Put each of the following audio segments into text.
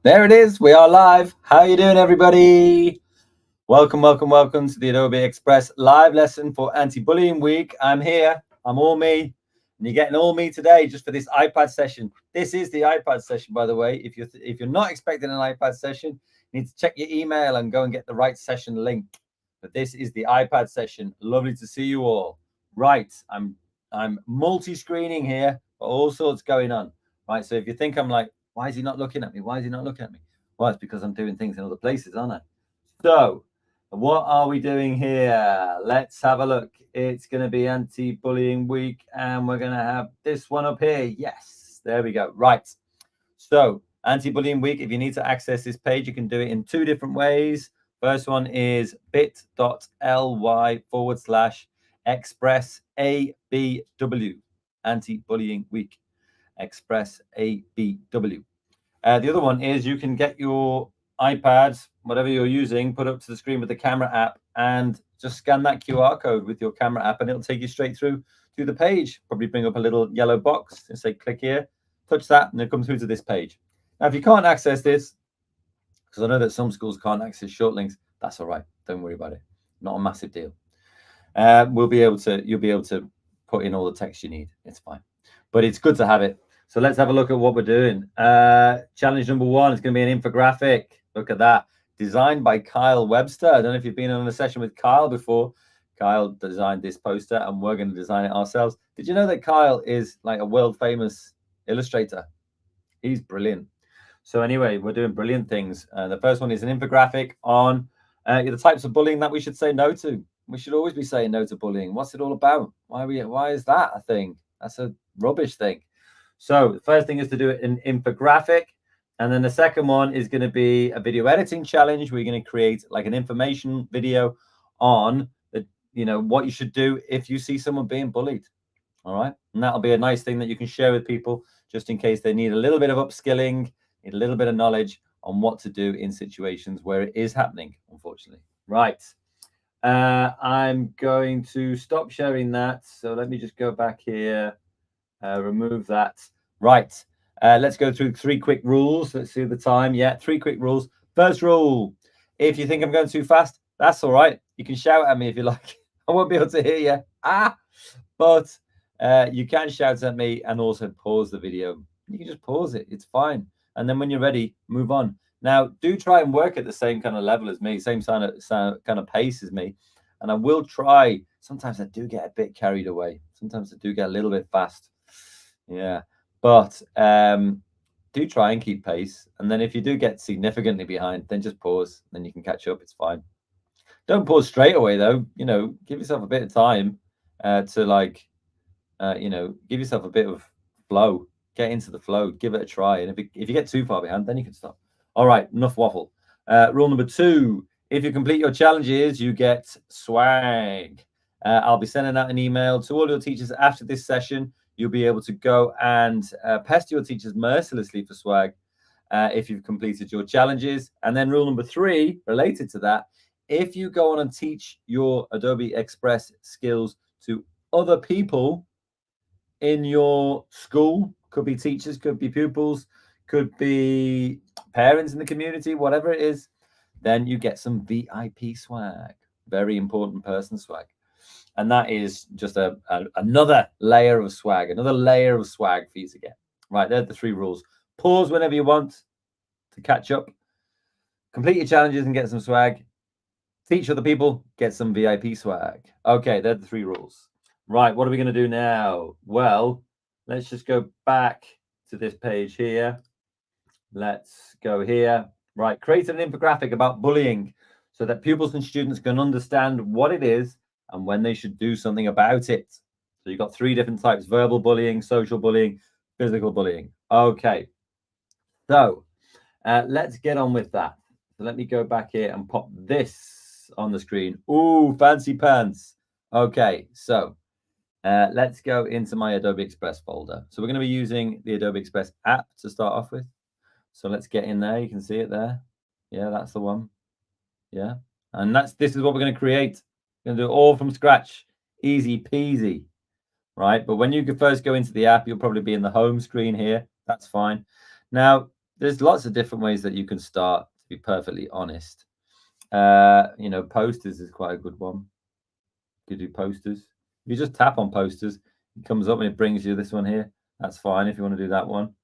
There it is. We are live. How you doing, everybody? Welcome to the Adobe Express live lesson for Anti-Bullying Week. I'm here. I'm all me. And you're getting all me today just for this iPad session. This is the iPad session, by the way. If you're not expecting an iPad session, you need to check your email and go and get the right session link. But this is the iPad session. Lovely to see you all. Right. I'm multi-screening here, but all sorts going on. Right. So if you think I'm like, why is he not looking at me? Why is he not looking at me? Well, it's because I'm doing things in other places, aren't I? So, what are we doing here? Let's have a look. It's going to be Anti-Bullying Week, and we're going to have this one up here. Yes, there we go. Right. So, Anti-Bullying Week, if you need to access this page, you can do it in two different ways. First one is bit.ly/express ABW, Anti-Bullying Week. Express ABW. The other one is you can get your iPad, whatever you're using, put up to the screen with the camera app and just scan that QR code with your camera app and it'll take you straight through to the page. Probably bring up a little yellow box and say click here, touch that, and it'll come through to this page. Now, if you can't access this, because I know that some schools can't access short links, that's all right. Don't worry about it. Not a massive deal. You'll be able to put in all the text you need. It's fine. But it's good to have it. So let's have a look at what we're doing. Challenge number one is going to be an infographic. Look at that. Designed by Kyle Webster. I don't know if you've been on a session with Kyle before. Kyle designed this poster and we're going to design it ourselves. Did you know that Kyle is like a world famous illustrator? He's brilliant. So anyway, we're doing brilliant things. The first one is an infographic on the types of bullying that we should say no to. We should always be saying no to bullying. What's it all about? Why is that a thing? That's a rubbish thing. So the first thing is to do it in infographic. And then the second one is going to be a video editing challenge. We're going to create like an information video on what you should do if you see someone being bullied. All right. And that'll be a nice thing that you can share with people just in case they need a little bit of upskilling, need a little bit of knowledge on what to do in situations where it is happening, unfortunately. Right. I'm going to stop sharing that. So let me just go back here, remove that. Right. Let's go through 3 quick rules. Let's see the time. Yeah, 3 quick rules. First rule, if you think I'm going too fast, that's all right. You can shout at me if you like. I won't be able to hear you. But you can shout at me and also pause the video. You can just pause it. It's fine. And then when you're ready, move on. Now, do try and work at the same kind of level as me, same kind of pace as me. And I will try. Sometimes I do get a bit carried away. Sometimes I do get a little bit fast. Yeah. But do try and keep pace. And then if you do get significantly behind, then just pause. Then you can catch up. It's fine. Don't pause straight away, though. Give yourself a bit of time to give yourself a bit of flow. Get into the flow. Give it a try. And if you get too far behind, then you can stop. All right, enough waffle. Rule number 2, if you complete your challenges, you get swag. I'll be sending out an email to all your teachers after this session. You'll be able to go and pester your teachers mercilessly for swag if you've completed your challenges. And then rule number 3, related to that, if you go on and teach your Adobe Express skills to other people in your school, could be teachers, could be pupils, could be parents in the community, whatever it is, then you get some VIP swag, very important person swag. And that is just another layer of swag for you to get. Right, they're the 3 rules. Pause whenever you want to catch up. Complete your challenges and get some swag. Teach other people, get some VIP swag. Okay, they're the 3 rules. Right, what are we going to do now? Well, let's just go back to this page here. Let's go here. Right, create an infographic about bullying so that pupils and students can understand what it is and when they should do something about it. So you've got 3 different types: verbal bullying, social bullying, physical bullying. Okay, so let's get on with that. So let me go back here and pop this on the screen. Ooh, fancy pants. Okay, so let's go into my Adobe Express folder. So we're going to be using the Adobe Express app to start off with. So let's get in there. You can see it there. Yeah, that's the one. Yeah, and this is what we're going to create. We're going to do it all from scratch. Easy peasy, right? But when you first go into the app, you'll probably be in the home screen here. That's fine. Now, there's lots of different ways that you can start, to be perfectly honest. Posters is quite a good one. You could do posters. If you just tap on posters, it comes up and it brings you this one here. That's fine if you want to do that one.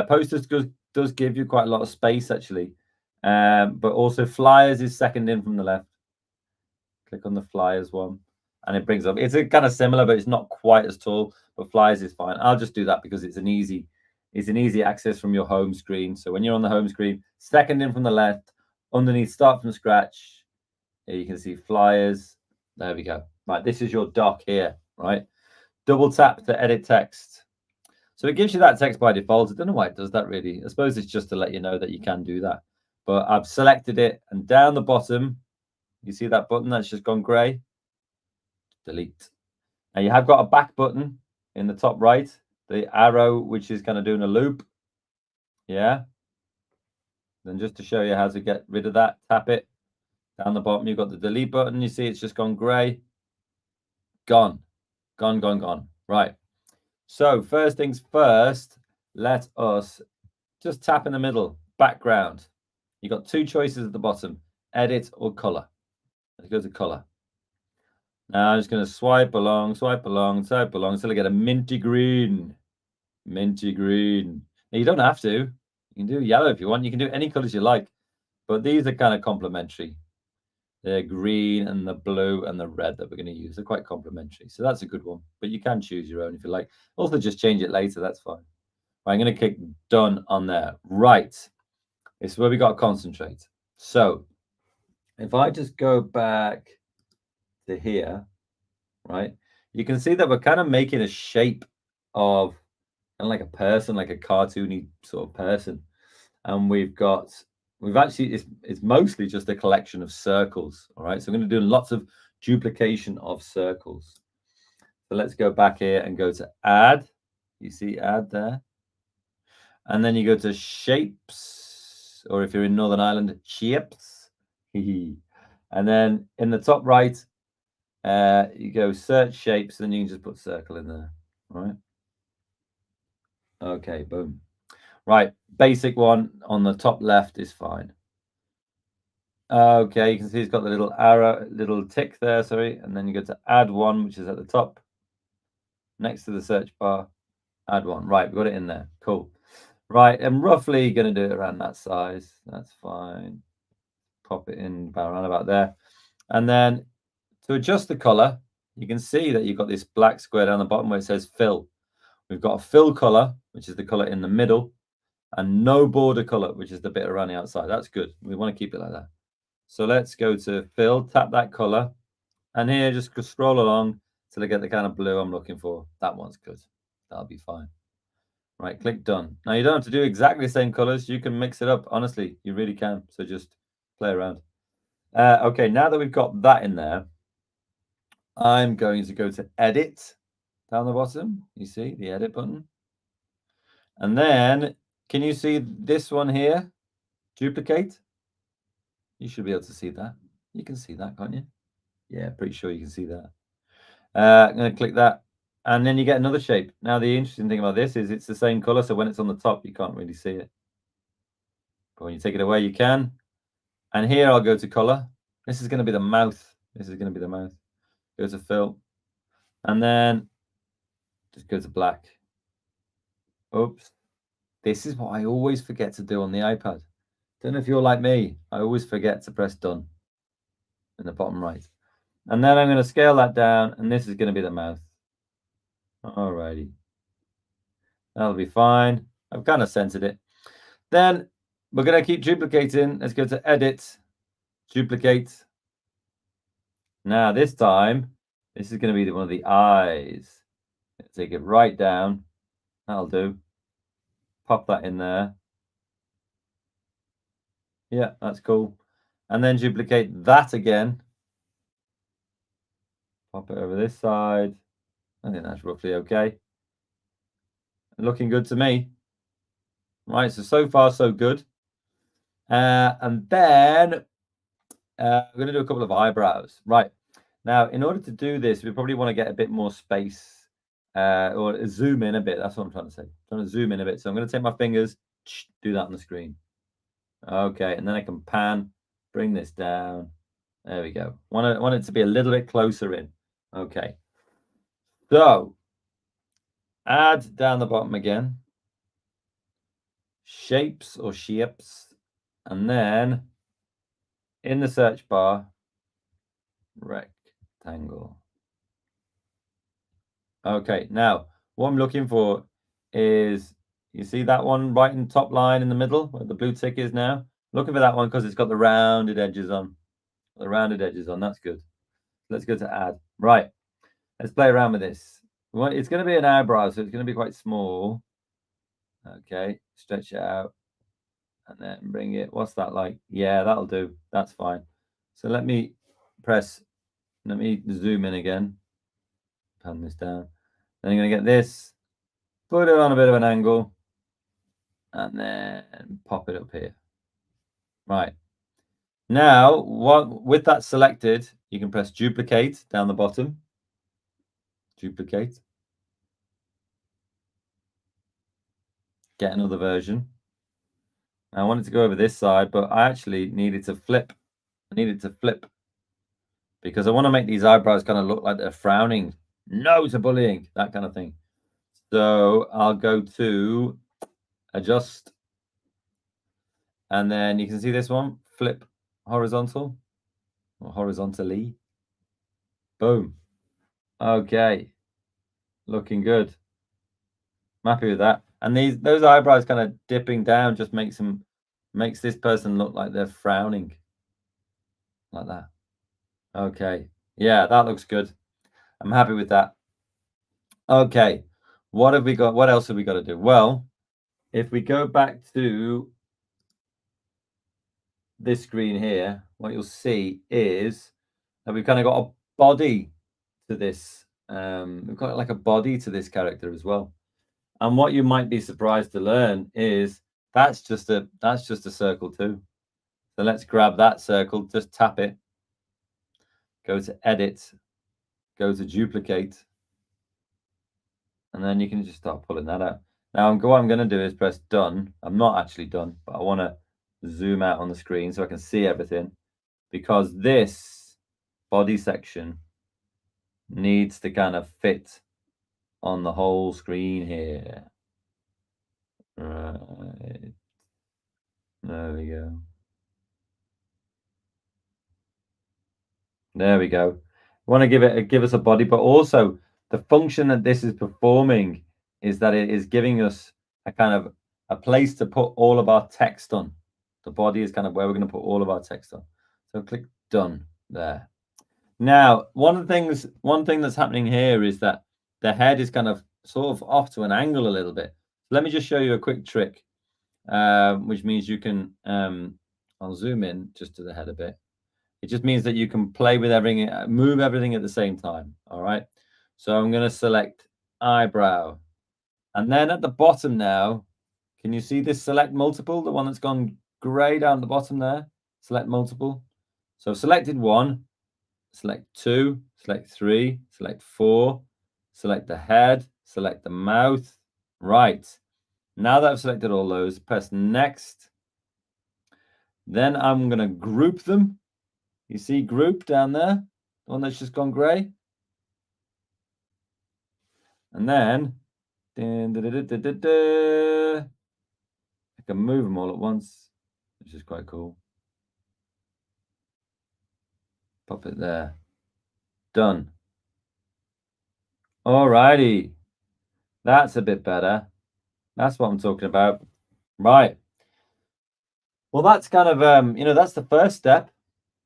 Posters does give you quite a lot of space, actually. But also flyers is second in from the left. Click on the flyers one, and it brings up. It's a kind of similar, but it's not quite as tall. But flyers is fine. I'll just do that because it's an easy access from your home screen. So when you're on the home screen, second in from the left, underneath start from scratch, here you can see flyers. There we go. Right, this is your doc here, right? Double tap to edit text. So it gives you that text by default. I don't know why it does that really. I suppose it's just to let you know that you can do that. But I've selected it, and down the bottom, you see that button that's just gone grey? Delete. Now you have got a back button in the top right, the arrow, which is kind of doing a loop. Yeah. Then just to show you how to get rid of that, tap it. Down the bottom, you've got the delete button. You see it's just gone grey. Gone. Gone, gone, gone. Right. So first things first, let us just tap in the middle, background. You've got two choices at the bottom, edit or color. Let's go to color. Now I'm just going to swipe along until I get a minty green. Minty green. Now you don't have to. You can do yellow if you want. You can do any colors you like. But these are kind of complementary. The green and the blue and the red that we're going to use. They're quite complementary. So that's a good one. But you can choose your own if you like. Also, just change it later. That's fine. Right, I'm going to click done on there. Right. This is where we got to concentrate. So if I just go back to here, right, you can see that we're kind of making a shape of kind of like a person, like a cartoony sort of person. And we've actually, it's mostly just a collection of circles. All right. So I'm going to do lots of duplication of circles. So let's go back here and go to add. You see add there. And then you go to shapes, or if you're in Northern Ireland, shapes. And then in the top right, you go search shapes, and then you can just put circle in there. All right. Okay, boom. Right, basic one on the top left is fine. Okay, you can see it's got the little arrow, little tick there, sorry, and then you go to add one, which is at the top, next to the search bar, add one. Right, we've got it in there. Cool. Right, I'm roughly going to do it around that size. That's fine. Pop it in around about there. And then to adjust the color, you can see that you've got this black square down the bottom where it says fill. We've got a fill color, which is the color in the middle, and no border color, which is the bit around the outside. That's good. We want to keep it like that. So let's go to fill, tap that color, and here just scroll along till I get the kind of blue I'm looking for. That one's good. That'll be fine. Right, click done. Now you don't have to do exactly the same colors. You can mix it up. Honestly, you really can. So just play around. Okay, now that we've got that in there, I'm going to go to edit down the bottom. You see the edit button. And then can you see this one here? Duplicate. You should be able to see that. You can see that, can't you? Yeah, pretty sure you can see that. I'm going to click that. And then you get another shape. Now, the interesting thing about this is it's the same color. So when it's on the top, you can't really see it. But when you take it away, you can. And here I'll go to color. This is going to be the mouth. This is going to be the mouth. Go to fill. And then just go to black. Oops. This is what I always forget to do on the iPad. Don't know if you're like me. I always forget to press done in the bottom right. And then I'm going to scale that down. And this is going to be the mouth. Alrighty. That'll be fine. I've kind of centered it. Then we're going to keep duplicating. Let's go to edit, duplicate. Now this time, this is going to be one of the eyes. Take it right down. That'll do. Pop that in there. Yeah, that's cool. And then duplicate that again. Pop it over this side. I think that's roughly okay. Looking good to me. Right, so far so good. And then we're going to do a couple of eyebrows. Right. Now, in order to do this, we probably want to get a bit more space or zoom in a bit. That's what I'm trying to say. I'm trying to zoom in a bit. So I'm going to take my fingers do that on the screen. Okay, and then I can pan, bring this down. There we go. Want it to be a little bit closer in. Okay. So add down the bottom again. Shapes or shapes. And then in the search bar, rectangle. Okay, now what I'm looking for is, you see that one right in the top line in the middle where the blue tick is now? Looking for that one because it's got the rounded edges on. The rounded edges on, that's good. Let's go to add. Right, let's play around with this. It's going to be an eyebrow, so it's going to be quite small. Okay, stretch it out and then bring it. What's that like? Yeah, that'll do. That's fine. So let me zoom in again. Pan this down. Then I'm going to get this, put it on a bit of an angle, and then pop it up here. Right. Now, with that selected, you can press duplicate down the bottom. Duplicate. Get another version. I wanted to go over this side, but I actually needed to flip. I needed to flip because I want to make these eyebrows kind of look like they're frowning. No to bullying, that kind of thing. So I'll go to adjust. And then you can see this one, flip horizontal or horizontally. Boom. Okay. Looking good. I'm happy with that. And those eyebrows kind of dipping down just makes this person look like they're frowning. Like that. Okay. Yeah, that looks good. I'm happy with that. Okay. What have we got? What else have we got to do? Well, if we go back to this screen here, what you'll see is that we've kind of got a body to this. We've got like a body to this character as well. And what you might be surprised to learn is that's just a circle too. So let's grab that circle, just tap it, go to edit, go to duplicate, and then you can just start pulling that out. Now what I'm going to do is press done. I'm not actually done, but I want to zoom out on the screen so I can see everything, because this body section needs to kind of fit on the whole screen here. Right. There we go. There we go. We want to give us a body, but also the function that this is performing is that it is giving us a kind of a place to put all of our text on. The body is kind of where we're going to put all of our text on. So click done there. Now, one thing that's happening here is that the head is kind of sort of off to an angle a little bit. Let me just show you a quick trick, which means you can, I'll zoom in just to the head a bit. It just means that you can play with everything, move everything at the same time. All right. So I'm going to select eyebrow. And then at the bottom now, can you see this select multiple? The one that's gone grey down the bottom there? Select multiple. So I've selected one, select two, select three, select four, select the head, select the mouth. Right. Now that I've selected all those, press next. Then I'm going to group them. You see group down there, the one that's just gone grey. And then I can move them all at once, which is quite cool. Pop it there. Done. Alrighty. That's a bit better. That's what I'm talking about. Right. Well, that's kind of, that's the first step.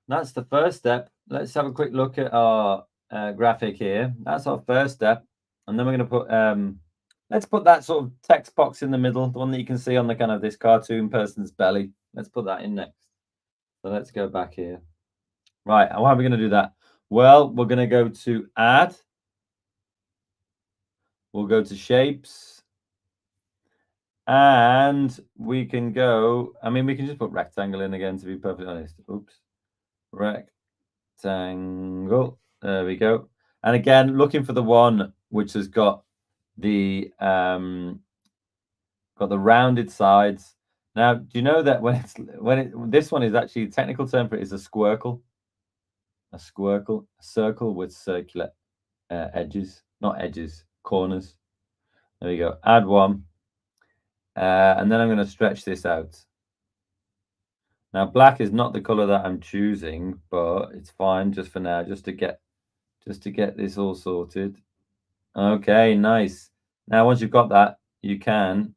That's the first step. Let's have a quick look at our graphic here. That's our first step. And then we're going to put, let's put that sort of text box in the middle, the one that you can see on the kind of this cartoon person's belly. Let's put that in next. So let's go back here. Right, and how are we going to do that? Well, we're going to go to add. We'll go to shapes. And we can go, we can just put rectangle in again, to be perfectly honest. Oops. Rectangle. There we go. And again, looking for the one which has got the got the rounded sides. Now, do you know that this one is actually technical term for it is a squircle? A circle with circular edges, not edges, corners. There we go. Add one. And then I'm going to stretch this out. Now, black is not the color that I'm choosing, but it's fine just for now, just to get this all sorted. Okay, nice. Now, once you've got that, you can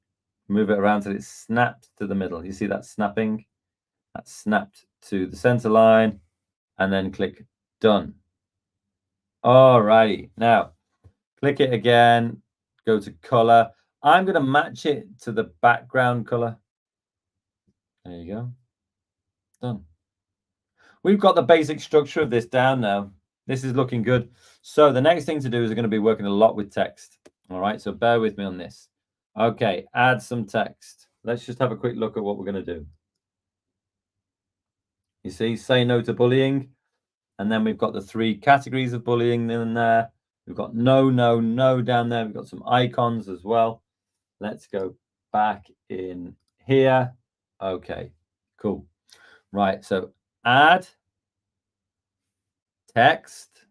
move it around till it snaps to the middle. You see that snapping? That's snapped to the center line, and then click done. Alrighty. Now, click it again, go to color. I'm going to match it to the background color. There you go. Done. We've got the basic structure of this down now. This is looking good. So the next thing to do is we're going to be working a lot with text. All right, so bear with me on this. Okay, add some text. Let's just have a quick look at what we're going to do. You see, say no to bullying. And then we've got the 3 categories of bullying in there. We've got no, no, no down there. We've got some icons as well. Let's go back in here. Okay, cool. Right, so add text.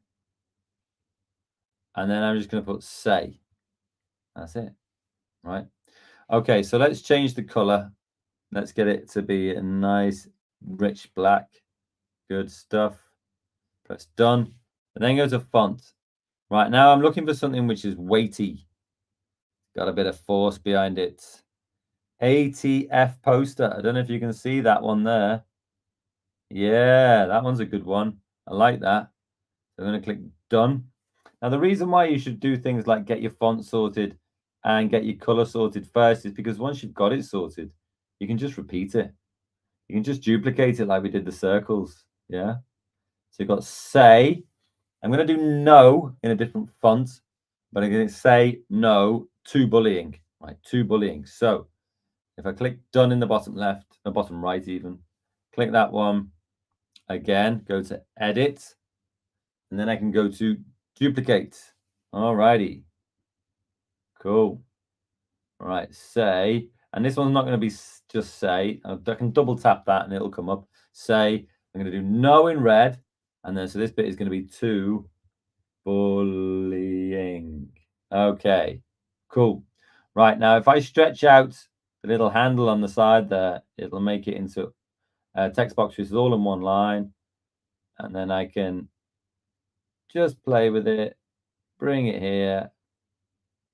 And then I'm just going to put say. That's it. Right. Okay, so let's change the color. Let's get it to be a nice, rich black. Good stuff. Press done. And then go to font. Right, now I'm looking for something which is weighty. Got a bit of force behind it. ATF poster. I don't know if you can see that one there. Yeah, that one's a good one. I like that. So I'm going to click done. Now, the reason why you should do things like get your font sorted and get your color sorted first is because once you've got it sorted, you can just repeat it. You can just duplicate it like we did the circles. Yeah. So you've got say. I'm going to do no in a different font, but I'm going to say no to bullying. Right, to bullying. So if I click done in the bottom left, or bottom right even, click that one. Again, go to edit, and then I can go to duplicate. All righty. Cool. All right, say, and this one's not going to be just say. I can double tap that and it'll come up. Say, I'm going to do no in red, and then so this bit is going to be to bullying. Okay, cool. Right, now if I stretch out the little handle on the side there, it'll make it into a text box which is all in one line, and then I can just play with it, bring it here.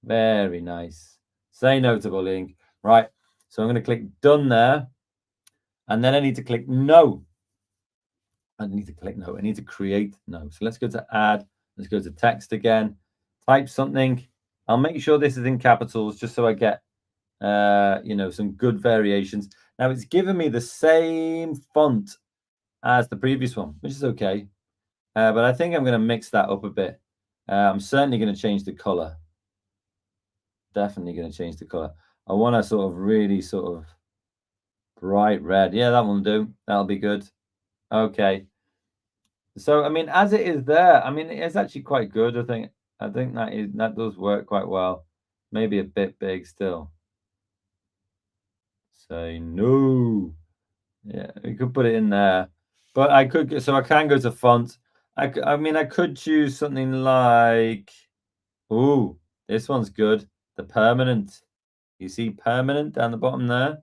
Very nice. Say no to bullying. Right, so I'm going to click done there, and then I need to click no. I need to click no. I need to create no. So let's go to add. Let's go to text again. Type something. I'll make sure this is in capitals just so I get, some good variations. Now it's given me the same font as the previous one, which is okay. But I think I'm going to mix that up a bit. I'm certainly going to change the color. Definitely going to change the color. I want a sort of really sort of bright red. Yeah, that will do. That'll be good. Okay. So, I mean, as it is there, I mean, it's actually quite good. I think that does work quite well. Maybe a bit big still. Say no. Yeah, we could put it in there, but I can go to font. I mean, I could choose something like, ooh, this one's good. The permanent. You see permanent down the bottom there?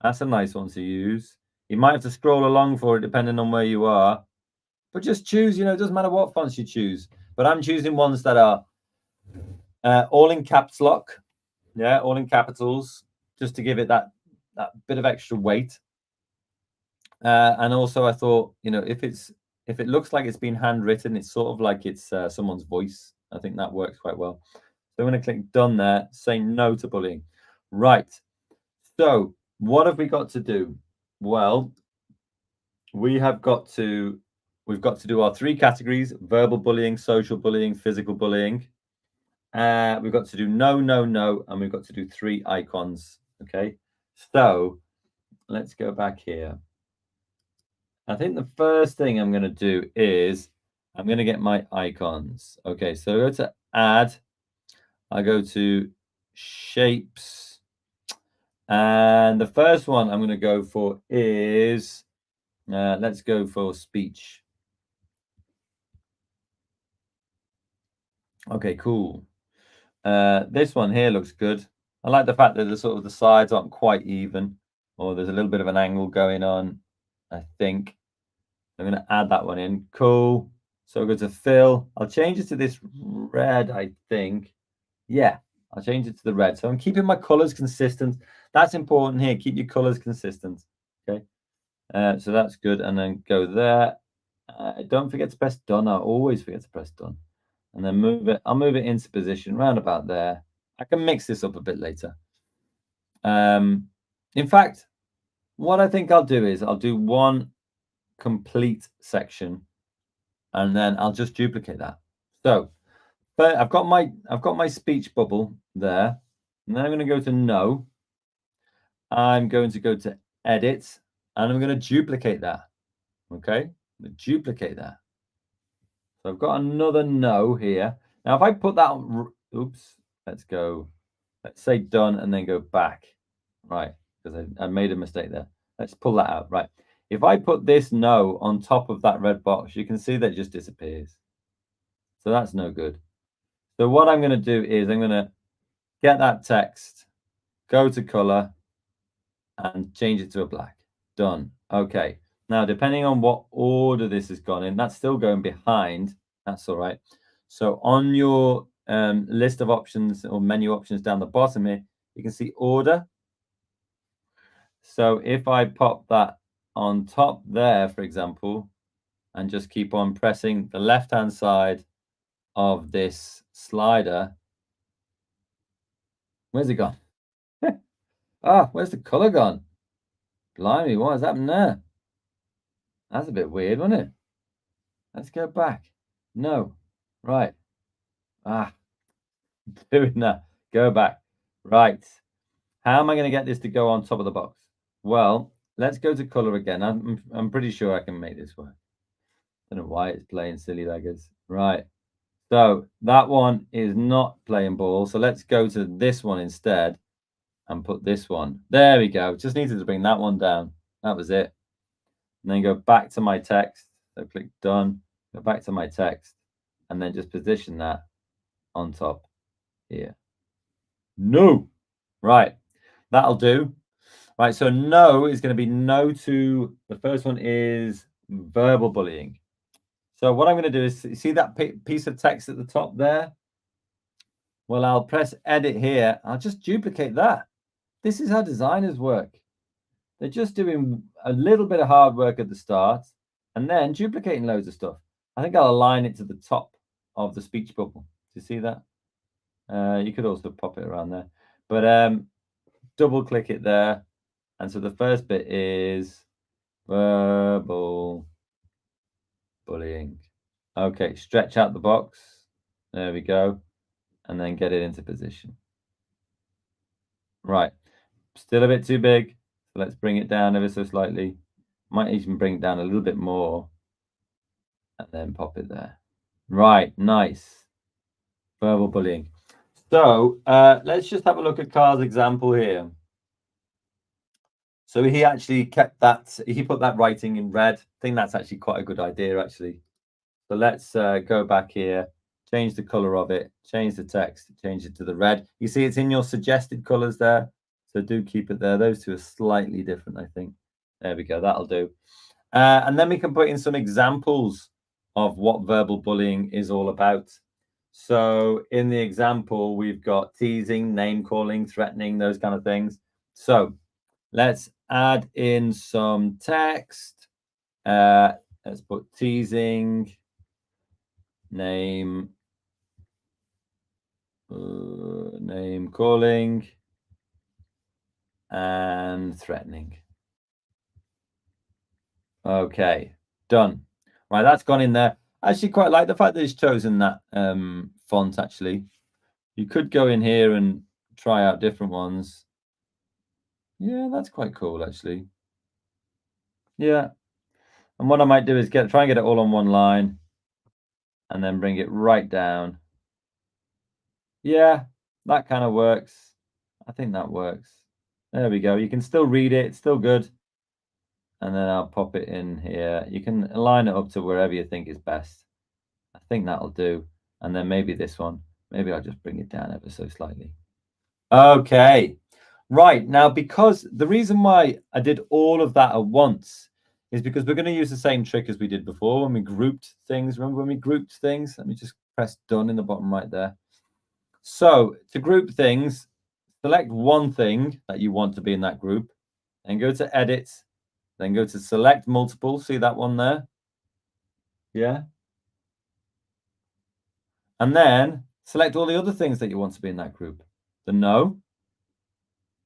That's a nice one to use. You might have to scroll along for it depending on where you are. But just choose, it doesn't matter what fonts you choose. But I'm choosing ones that are all in caps lock. Yeah, all in capitals, just to give it that bit of extra weight. And also I thought, if it looks like it's been handwritten, it's sort of like it's someone's voice. I think that works quite well. So I'm going to click done there, say no to bullying. Right. So what have we got to do? Well, we've got to do our 3 categories: verbal bullying, social bullying, physical bullying. We've got to do no, no, no, and we've got to do 3 icons. Okay. So let's go back here. I think the first thing I'm going to do is I'm going to get my icons. Okay, so I go to add. I go to shapes, And the first one I'm going to go for is, let's go for speech. Okay, cool. This one here looks good. I like the fact that the sides aren't quite even, or there's a little bit of an angle going on, I think. I'm going to add that one in. Cool. So go to fill. I'll change it to this red, I think. Yeah, I'll change it to the red. So I'm keeping my colors consistent. That's important here. Keep your colors consistent. Okay. So that's good. And then go there. Don't forget to press done. I always forget to press done. And then move it. I'll move it into position round about there. I can mix this up a bit later. In fact, what I think I'll do is I'll do one complete section and then I'll just duplicate that. So but I've got my speech bubble there. And then I'm going to go to no. I'm going to go to edit and I'm going to duplicate that. Okay, duplicate that. So I've got another no here. Now if I put that on, oops, let's go. Let's say done and then go back. Right, because I made a mistake there. Let's pull that out. Right. If I put this no on top of that red box, you can see that it just disappears. So that's no good. So what I'm going to do is I'm going to get that text, go to color, and change it to a black. Done. Okay. Now, depending on what order this has gone in, that's still going behind. That's all right. So on your list of options or menu options down the bottom here, you can see order. So if I pop that on top there, for example, and just keep on pressing the left-hand side of this slider, where's it gone? Where's the color gone? Blimey, what has happened there? That's a bit weird, wasn't it? Let's go back. No. Right. Doing that. Go back. Right. How am I going to get this to go on top of the box? Well, let's go to color again. I'm pretty sure I can make this work. Don't know why it's playing silly beggars. Right. So that one is not playing ball. So let's go to this one instead and put this one. There we go. Just needed to bring that one down. That was it. And then go back to my text. So click done, go back to my text, and then just position that on top here. No. Right. That'll do. Right. So no is going to be no to the first one is verbal bullying. So what I'm going to do is see that piece of text at the top there? Well, I'll press edit here. I'll just duplicate that. This is how designers work. They're just doing a little bit of hard work at the start and then duplicating loads of stuff. I think I'll align it to the top of the speech bubble. Do you see that? You could also pop it around there. But double click it there. And so the first bit is verbal bullying. Okay, stretch out the box. There we go. And then get it into position. Right. Still a bit too big. So let's bring it down ever so slightly. Might even bring it down a little bit more. And then pop it there. Right, nice. Verbal bullying. So let's just have a look at Carl's example here. So he actually kept that, he put that writing in red. I think that's actually quite a good idea, actually. So let's go back here, change the color of it, change the text, change it to the red. You see it's in your suggested colors there. So do keep it there. Those two are slightly different, I think. There we go, that'll do. And then we can put in some examples of what verbal bullying is all about. So in the example, we've got teasing, name calling, threatening, those kind of things. So let's add in some text. Let's put teasing, name calling, and threatening. Okay, done. Right, that's gone in there. I actually quite like the fact that it's chosen that font, actually. You could go in here and try out different ones. Yeah, that's quite cool, actually. Yeah. And what I might do is try and get it all on one line and then bring it right down. Yeah, that kind of works. I think that works. There we go. You can still read it. It's still good. And then I'll pop it in here. You can align it up to wherever you think is best. I think that'll do. And then maybe this one. Maybe I'll just bring it down ever so slightly. Okay. Right. Now, because the reason why I did all of that at once is because we're going to use the same trick as we did before when we grouped things. Remember when we grouped things? Let me just press done in the bottom right there. So to group things, select one thing that you want to be in that group, and go to edit, then go to select multiple. See that one there? Yeah. And then select all the other things that you want to be in that group. The no,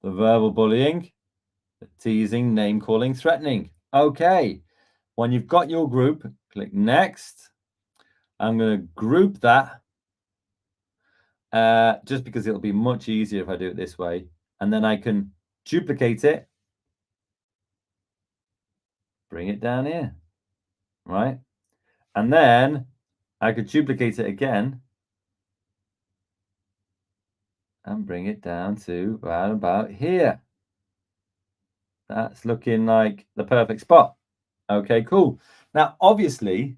the verbal bullying, the teasing, name calling, threatening. Okay. When you've got your group, click next. I'm going to group that just because it'll be much easier if I do it this way. And then I can duplicate it, bring it down here, right? And then I could duplicate it again and bring it down to right about here. That's looking like the perfect spot. Okay, cool. Now, obviously,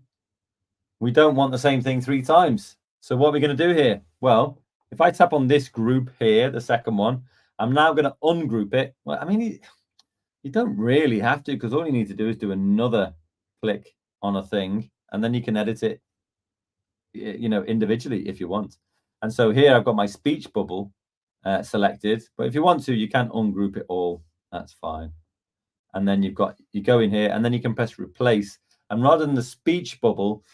we don't want the same thing 3 times. So what are we going to do here? Well, if I tap on this group here, the second one, I'm now going to ungroup it. Well, I mean, you don't really have to, because all you need to do is do another click on a thing, and then you can edit it, you know, individually if you want. And so here I've got my speech bubble selected, but if you want to, you can ungroup it all. That's fine. And then you go in here, and then you can press replace. And rather than the speech bubble,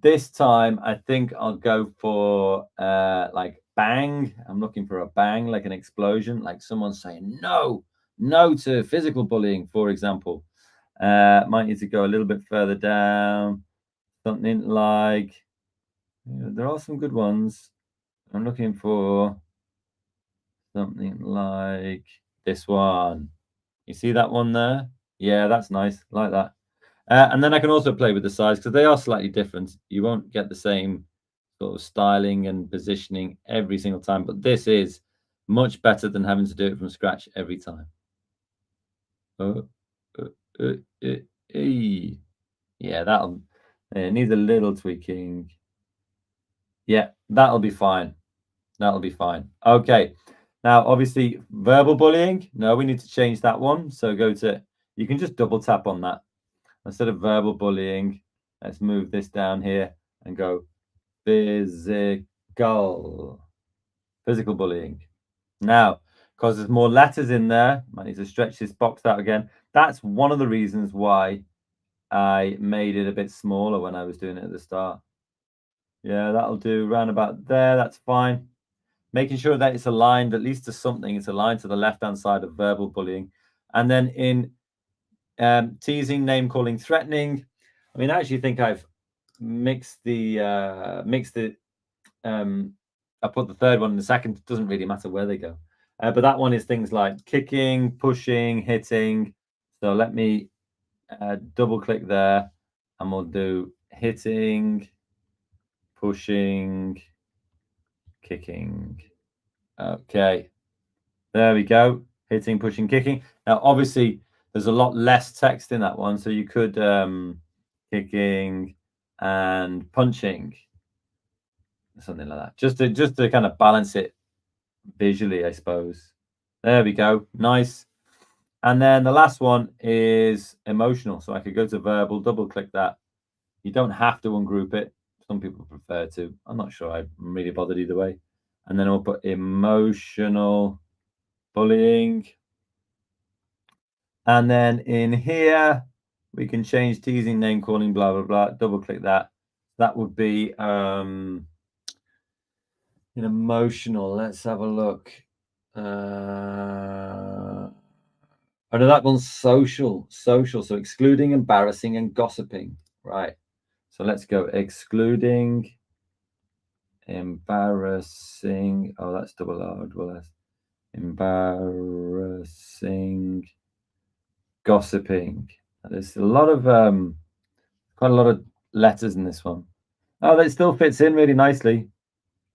this time I think I'll go for like bang. I'm looking for a bang, like an explosion, like someone saying no to physical bullying, for example. Might need to go a little bit further down. Something like, there are some good ones. I'm looking for something like this one. You see that one there? Yeah, that's nice. Like that. And then I can also play with the size because they are slightly different. You won't get the same sort of styling and positioning every single time, but this is much better than having to do it from scratch every time. Uh, yeah, that'll needs a little tweaking. Yeah, that'll be fine. That'll be fine. Okay. Now, obviously, verbal bullying. No, we need to change that one. So you can just double tap on that. Instead of verbal bullying, let's move this down here and go physical bullying. Now, because there's more letters in there, I need to stretch this box out again. That's one of the reasons why I made it a bit smaller when I was doing it at the start. Yeah, that'll do round about there. That's fine. Making sure that it's aligned at least to something. It's aligned to the left-hand side of verbal bullying. And then in teasing, name calling, threatening, I mean, I actually think I've mixed the I put the third one in the second. It doesn't really matter where they go. But that one is things like kicking, pushing, hitting. So let me double click there, and we'll do hitting, pushing, kicking. Okay, there we go. Hitting, pushing, kicking. Now, obviously, there's a lot less text in that one, so you could kicking and punching, something like that, just to kind of balance it visually, I suppose. There we go. Nice. And then the last one is emotional. So I could go to verbal, double click that. You don't have to ungroup it. Some people prefer to. I'm not sure I'm really bothered either way. And then we'll put emotional bullying. And then in here, we can change teasing, name calling, blah, blah, blah. Double click that. That would be in emotional. Let's have a look. Oh, no, that one's social. So excluding, embarrassing, and gossiping. Right. So let's go excluding, embarrassing. Oh, that's double R, double S. Embarrassing, gossiping. There's a lot of quite a lot of letters in this one. Oh, that still fits in really nicely.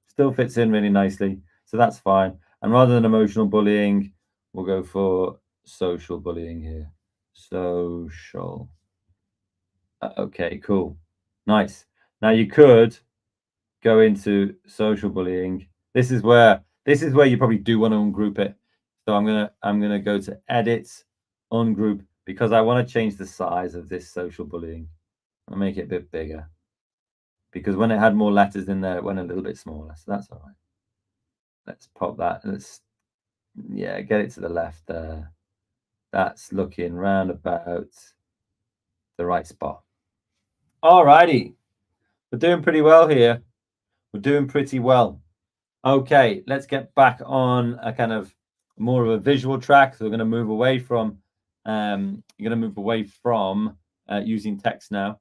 Still fits in really nicely. So that's fine. And rather than emotional bullying, We'll go for social bullying here. Social. Okay, cool. Nice. Now you could go into social bullying. This is where you probably do want to ungroup it. So I'm gonna go to edit, ungroup, because I want to change the size of this social bullying. I'll make it a bit bigger. Because when it had more letters in there, it went a little bit smaller. So that's all right. Let's pop that. Let's get it to the left there. That's looking round about the right spot. All righty. We're doing pretty well here. We're doing pretty well. Okay, let's get back on a kind of more of a visual track. So we're going to move away from using text now.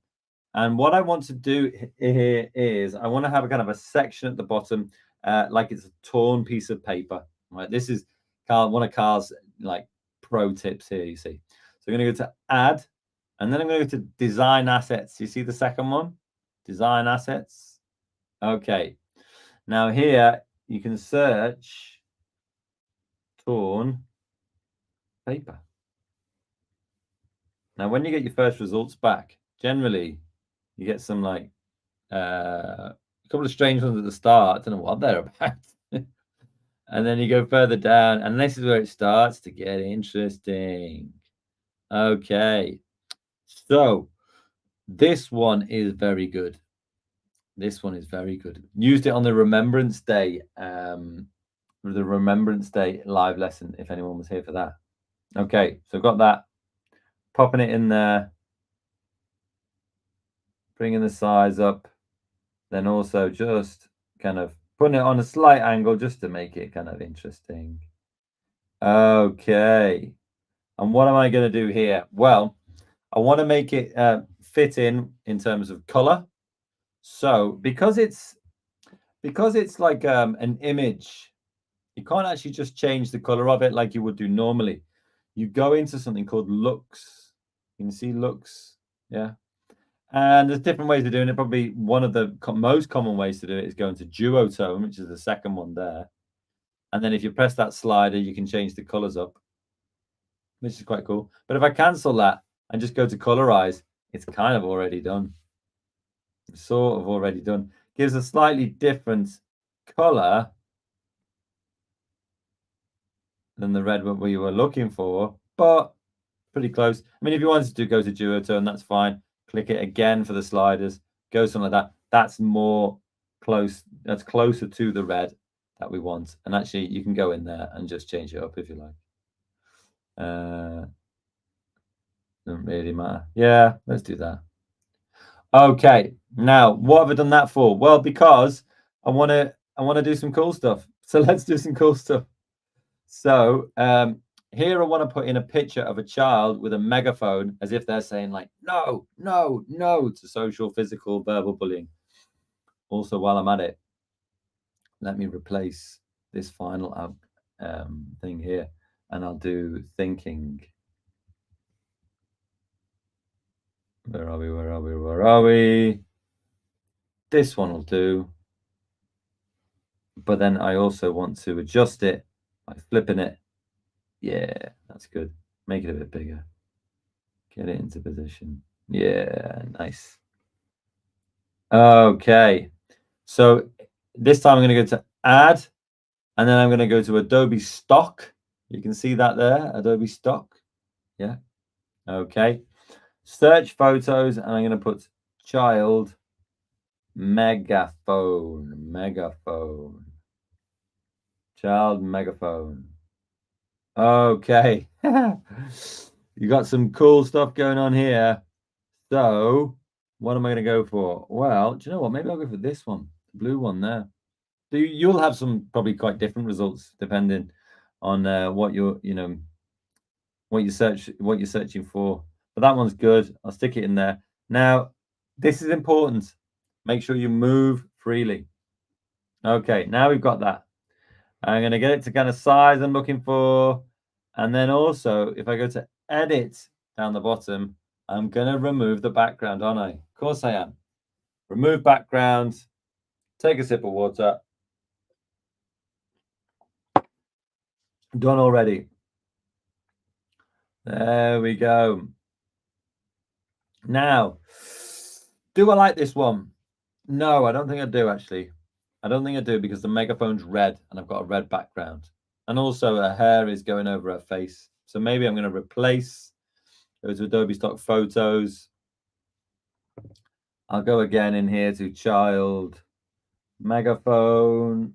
And what I want to do here is I want to have a kind of a section at the bottom, like it's a torn piece of paper. Right, this is one of Carl's like pro tips here. You see, so I'm going to go to add, and then I'm going to go to design assets. You see the second one, design assets. Okay, now here you can search torn paper. Now, when you get your first results back, generally you get some like a couple of strange ones at the start. I don't know what they're about. And then you go further down, and this is where it starts to get interesting. Okay, so this one is very good. This one is very good. Used it on the Remembrance Day, live lesson, if anyone was here for that. Okay, so got that. Popping it in there. Bringing the size up. Then also just kind of putting it on a slight angle just to make it kind of interesting. Okay. And what am I going to do here? Well, I want to make it fit in terms of color. So because it's like an image, you can't actually just change the color of it like you would do normally. You go into something called looks. You can see looks, yeah. And there's different ways of doing it. Probably one of the most common ways to do it is going to duotone, which is the second one there. And then if you press that slider, you can change the colors up, which is quite cool. But if I cancel that and just go to colorize, it's kind of already done. It's sort of already done. Gives a slightly different color than the red one we were looking for, but pretty close. I mean, if you wanted to go to duotone, that's fine. Click it again for the sliders. Go something like that. That's more close. That's closer to the red that we want. And actually, you can go in there and just change it up if you like. Doesn't really matter. Yeah, let's do that. Okay. Now, what have I done that for? Well, because I want to do some cool stuff. So let's do some cool stuff. So here I want to put in a picture of a child with a megaphone as if they're saying like, no, no, no to social, physical, verbal bullying. Also, while I'm at it, let me replace this final thing here and I'll do thinking. Where are we? Where are we? Where are we? This one will do. But then I also want to adjust it by flipping it. Yeah, that's good. Make it a bit bigger. Get it into position. Yeah, nice. Okay. So this time I'm going to go to add, and then I'm going to go to Adobe Stock. You can see that there, Adobe Stock. Yeah. Okay. Search photos, and I'm going to put child megaphone. Megaphone. Child megaphone. Okay. You got some cool stuff going on here. So what am I going to go for? Well, do you know what? Maybe I'll go for this one, the blue one there. So you'll have some probably quite different results depending on what you're searching for. But that one's good. I'll stick it in there. Now, this is important. Make sure you move freely. Okay, now we've got that. I'm going to get it to kind of size I'm looking for. And then also, if I go to edit down the bottom, I'm going to remove the background, aren't I? Of course I am. Remove background. Take a sip of water. Done already. There we go. Now, do I like this one? No, I don't think I do, actually. I don't think I do because the megaphone's red and I've got a red background. And also her hair is going over her face. So maybe I'm going to replace, go to Adobe Stock Photos. I'll go again in here to child, megaphone.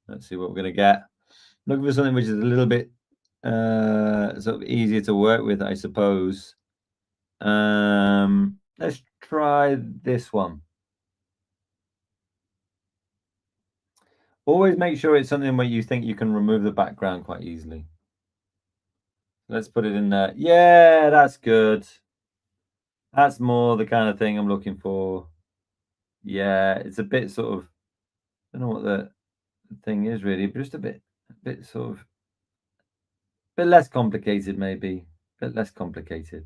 Let's see what we're going to get. Looking for something which is a little bit sort of easier to work with, I suppose. Let's try this one. Always make sure it's something where you think you can remove the background quite easily. Let's put it in there. Yeah, that's good. That's more the kind of thing I'm looking for. Yeah, it's a bit sort of, I don't know what the thing is really, but just a bit sort of, a bit less complicated maybe. A bit less complicated.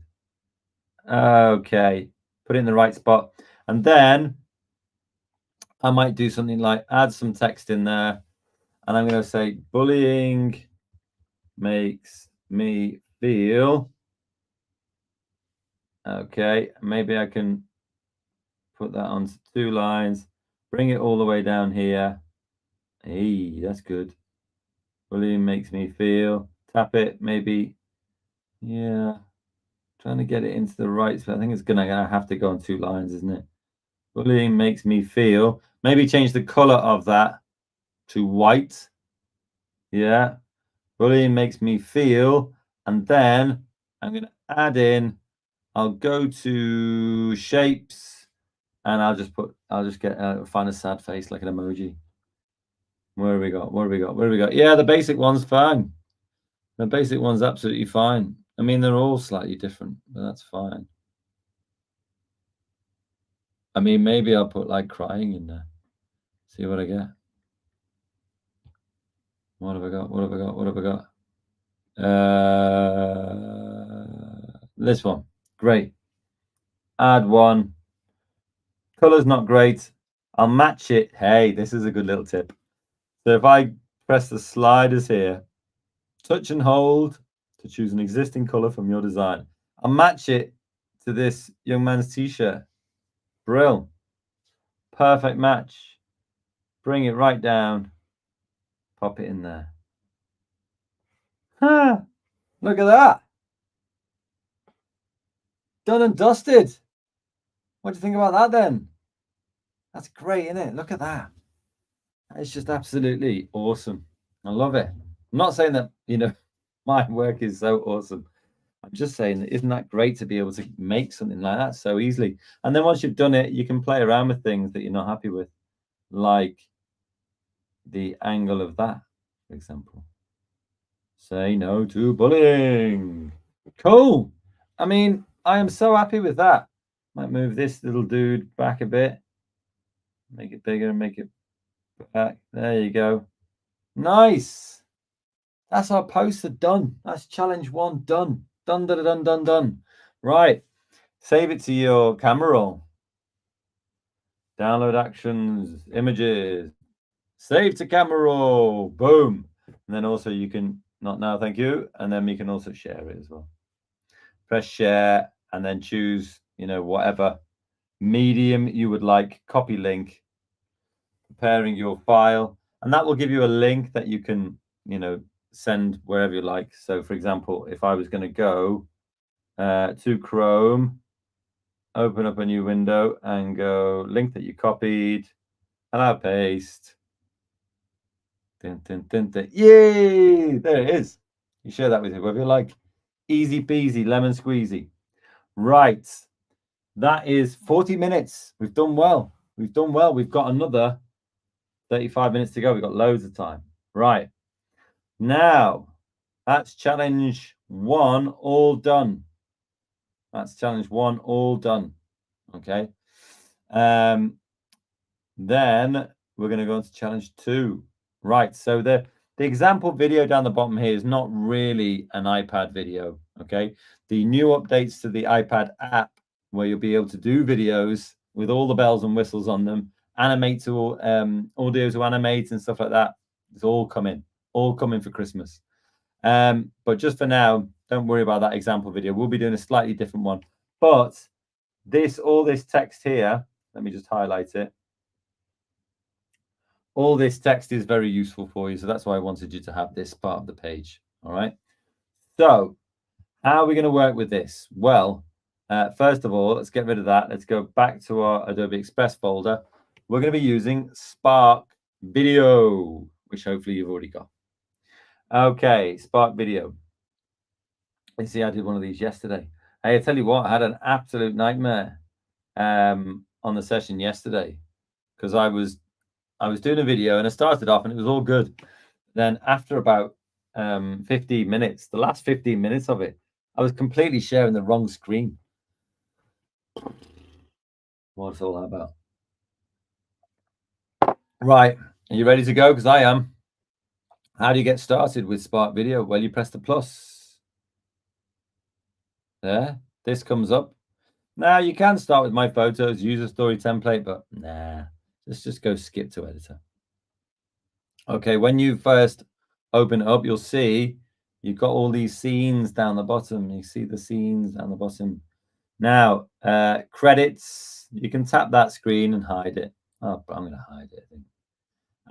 Okay, put it in the right spot. And then I might do something like add some text in there. And I'm going to say bullying makes me feel. Okay, maybe I can put that on 2 lines, bring it all the way down here. Hey, that's good. Bullying makes me feel. Tap it, maybe. Yeah, trying to get it into the right spot. I think it's gonna have to go on 2 lines, isn't it? Bullying makes me feel. Maybe change the color of that to white. Yeah, bullying makes me feel. And then I'm gonna add in, I'll go to shapes and I'll just find a sad face like an emoji. What have we got? What have we got? What have we got? Yeah, the basic one's fine. The basic one's absolutely fine. I mean, they're all slightly different, but that's fine. I mean, maybe I'll put like crying in there. See what I get. What have I got? What have I got? What have I got? This one. Great. Add one. Color's not great. I'll match it. Hey, this is a good little tip. So if I press the sliders here, touch and hold to choose an existing color from your design. I'll match it to this young man's t-shirt. Brill. Perfect match. Bring it right down. Pop it in there. Huh. Look at that. Done and dusted. What do you think about that then? That's great, isn't it? Look at that. It's just absolutely awesome. I love it. I'm not saying that, my work is so awesome. I'm just saying, that isn't that great to be able to make something like that so easily? And then once you've done it, you can play around with things that you're not happy with, like the angle of that, for example. Say no to bullying. Cool. I mean, I am so happy with that. Might move this little dude back a bit. Make it bigger, make it back. There you go. Nice. That's our poster done. That's challenge 1 done. Done, done, done, done, done. Right. Save it to your camera roll. Download actions, images. Save to camera roll. Boom. And then also you can, not now, thank you. And then we can also share it as well. Press share and then choose, whatever medium you would like. Copy link. Preparing your file. And that will give you a link that you can, send wherever you like. So for example, if I was going to go to Chrome, open up a new window and go link that you copied, and I'll paste. Dun, dun, dun, dun. Yay! There it is. You share that with whoever you like. Easy peasy, lemon squeezy. Right. That is 40 minutes. We've done well. We've done well. We've got another 35 minutes to go. We've got loads of time. Right. Now, that's challenge 1 all done. That's challenge 1 all done. Okay. Then we're going to go on to challenge 2. Right. So the example video down the bottom here is not really an iPad video. Okay. The new updates to the iPad app, where you'll be able to do videos with all the bells and whistles on them, animate to audio to animate and stuff like that. It's all coming for Christmas. But just for now, don't worry about that example video. We'll be doing a slightly different one. But all this text here, let me just highlight it. All this text is very useful for you. So that's why I wanted you to have this part of the page. All right. So how are we going to work with this? Well, first of all, let's get rid of that. Let's go back to our Adobe Express folder. We're going to be using Spark Video, which hopefully you've already got. Okay, Spark Video. You see, I did one of these yesterday. Hey, I tell you what, I had an absolute nightmare on the session yesterday because I was doing a video and I started off and it was all good. Then after about 15 minutes, the last 15 minutes of it, I was completely sharing the wrong screen. What's all that about? Right, are you ready to go? Because I am. How do you get started with Spark Video? Well, you press the plus. There, this comes up. Now you can start with My Photos, user story template, but nah, let's just go skip to editor. Okay, when you first open it up, you'll see you've got all these scenes down the bottom. You see the scenes down the bottom. Now, credits, you can tap that screen and hide it. Oh, I'm going to hide it, I think.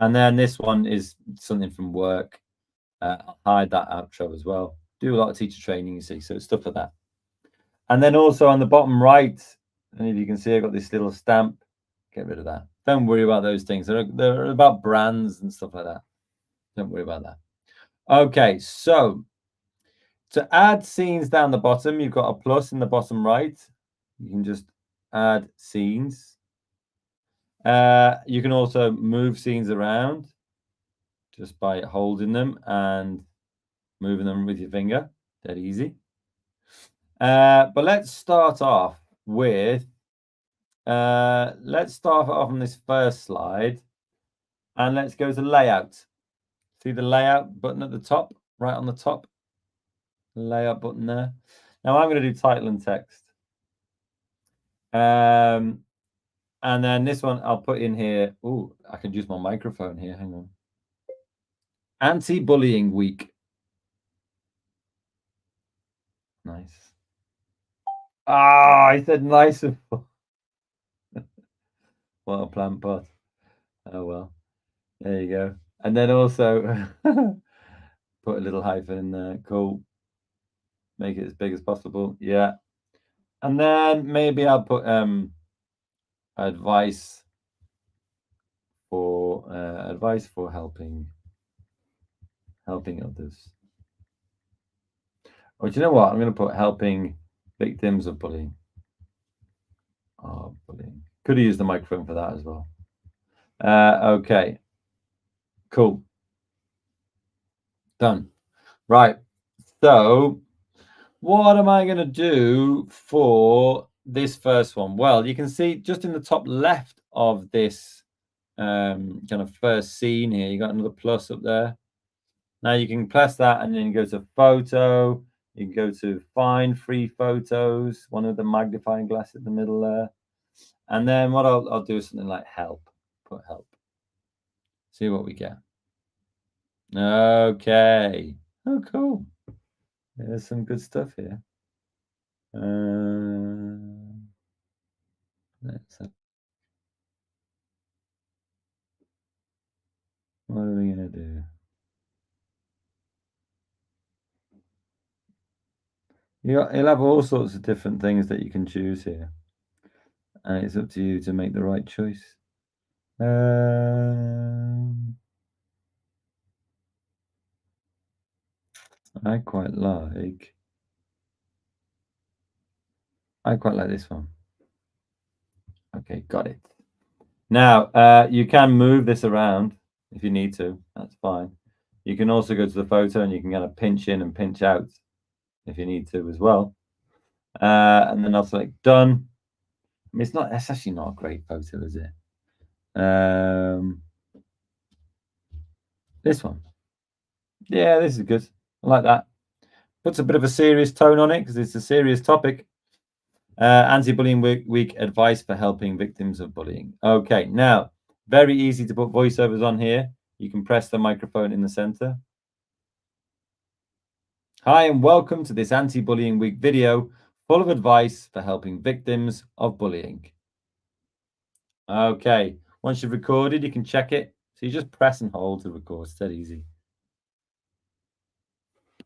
And then this one is something from work. I'll hide that outro as well. Do a lot of teacher training, you see, so it's stuff like that. And then also on the bottom right, and if you can see, I've got this little stamp. Get rid of that. Don't worry about those things. They're about brands and stuff like that. Don't worry about that. Okay, so to add scenes down the bottom, you've got a plus in the bottom right. You can just add scenes. You can also move scenes around just by holding them and moving them with your finger. Dead easy. But let's start off with, let's start off on this first slide and let's go to layout. See the layout button at the top, right on the top? Layout button there. Now I'm going to do title and text. And then this one I'll put in here. Oh, I can use my microphone here. Hang on. Anti-bullying week. Nice. Ah, I said nice. What a plant pot. Oh well. There you go. And then also put a little hyphen in there. Cool. Make it as big as possible. Yeah. And then maybe I'll put advice for helping others. Or do you know what? I'm going to put helping victims of bullying. Oh, bullying. Could have used the microphone for that as well. Okay. Cool. Done. Right. So what am I going to do for this first one? Well, you can see just in the top left of this kind of first scene here, you got another plus up there. Now you can press that and then you go to photo. You can go to find free photos, one of the magnifying glass in the middle there. And then what I'll do is something like help. Put help. See what we get. Okay. Oh, cool. There's some good stuff here. What are we going to do? You'll have all sorts of different things that you can choose here. And it's up to you to make the right choice. I quite like this one. Okay, got it. Now, you can move this around if you need to. That's fine. You can also go to the photo and you can kind of pinch in and pinch out if you need to as well. And then I'll select done. I mean, it's actually not a great photo, is it? This one. Yeah, this is good. I like that. Puts a bit of a serious tone on it because it's a serious topic. Anti-bullying week advice for helping victims of bullying. Okay, now, very easy to put voiceovers on here. You can press the microphone in the center. Hi and welcome to this Anti-Bullying Week video full of advice for helping victims of bullying. Okay, once you've recorded, you can check it. So you just press and hold to record. It's that easy.